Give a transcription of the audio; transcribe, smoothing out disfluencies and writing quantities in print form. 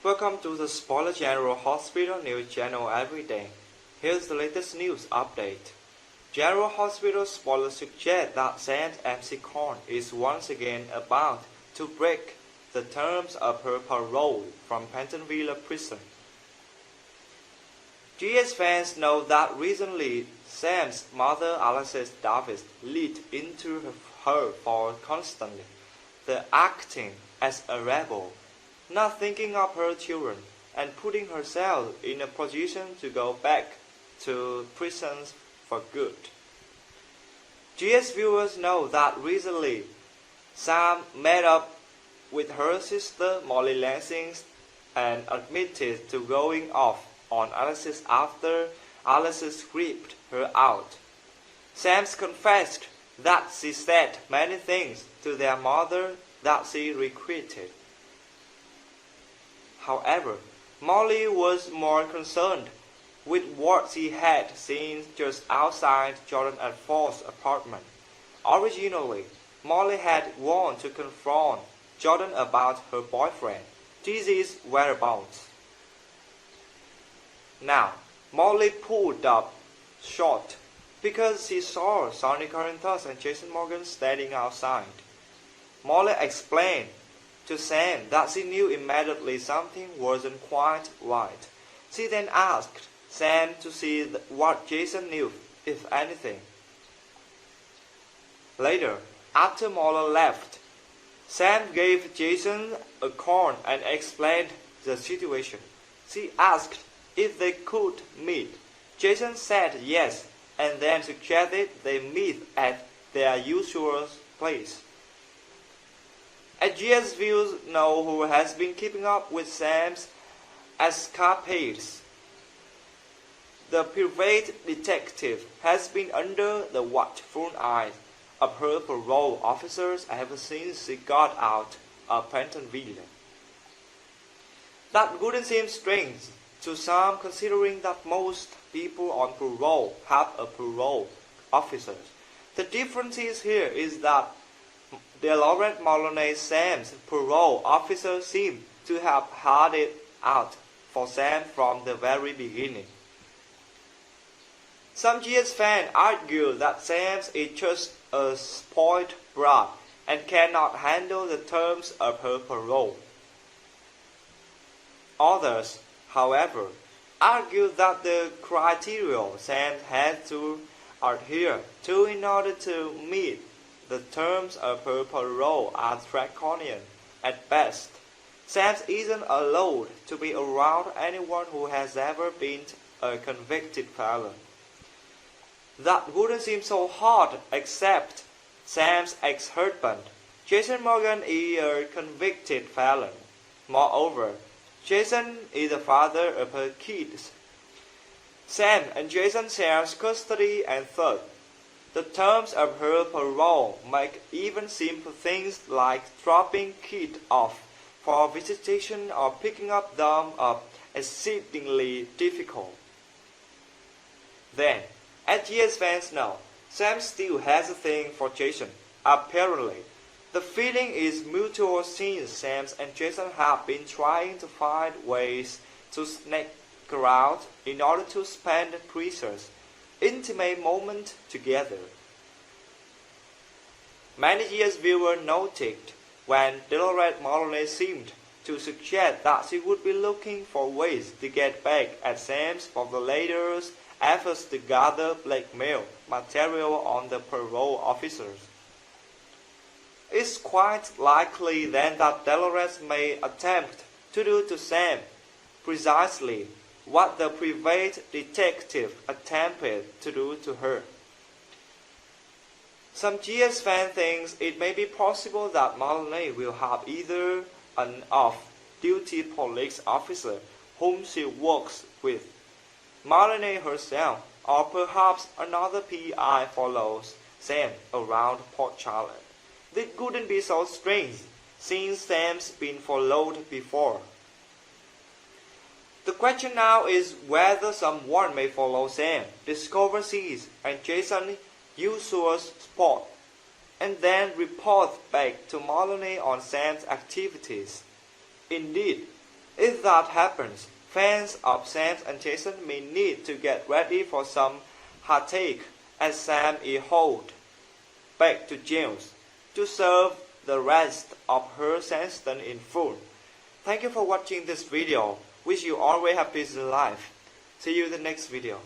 Welcome to the Spoiler General Hospital News Channel every day. Here's the latest news update. General Hospital spoilers suggest that Sam's MC Korn is once again about to break the terms of her parole from Pentonville prison. GS fans know that recently Sam's mother Alexis Davis lead into her for constantly the acting as a rebel, not thinking of her children, and putting herself in a position to go back to prisons for good. GS viewers know that recently Sam met up with her sister Molly Lansing and admitted to going off on Alexis after Alexis creeped her out. Sam confessed that she said many things to their mother that she regretted. However, Molly was more concerned with what she had seen just outside Jordan and Ford's apartment. Originally, Molly had wanted to confront Jordan about her boyfriend, Gigi's whereabouts. Now, Molly pulled up short because she saw Sonny Corinthos and Jason Morgan standing outside. Molly explained to Sam that she knew immediately something wasn't quite right. She then asked Sam to see what Jason knew, if anything. Later, after Molly left, Sam gave Jason a call and explained the situation. She asked if they could meet. Jason said yes, and then suggested they meet at their usual place. As GS viewers know who has been keeping up with Sam's escapades, the private detective has been under the watchful eye of her parole officers ever since she got out of Pentonville. That wouldn't seem strange to some, considering that most people on parole have a parole officer. The difference here is that Delores Maloney, Sam's parole officer, seemed to have had it out for Sam from the very beginning. Some GS fans argue that Sam is just a spoiled brat and cannot handle the terms of her parole. Others, however, argue that the criteria Sam has to adhere to in order to meet the terms of her parole are draconian at best. Sam isn't allowed to be around anyone who has ever been a convicted felon. That wouldn't seem so hard except Sam's ex-husband. Jason Morgan is a convicted felon. Moreover, Jason is the father of her kids. Sam and Jason share custody and third. The terms of her parole make even simple things like dropping kids off for visitation or picking up them up exceedingly difficult. Then, as GS fans know, Sam still has a thing for Jason. Apparently, the feeling is mutual since Sam and Jason have been trying to find ways to sneak around in order to spend precious, intimate moments together. Many GS viewers noted when Delores Maloney seemed to suggest that she would be looking for ways to get back at Sam for the latter's efforts to gather blackmail material on the parole officers. It's quite likely then that Delores may attempt to do to Sam precisely what the private detective attempted to do to her. Some GS fans think it may be possible that Maloney will have either an off-duty police officer whom she works with, Maloney herself, or perhaps another PI follows Sam around Port Charlotte. This couldn't be so strange, since Sam's been followed before. The question now is whether someone may follow Sam, discover C's and Jason's usual spot, and then report back to Maloney on Sam's activities. Indeed, If that happens, fans of Sam and Jason may need to get ready for some heartache as Sam is hauled back to James to serve the rest of her sentence in full. Thank you for watching this video. Wish you always have peace in life. See you in the next video.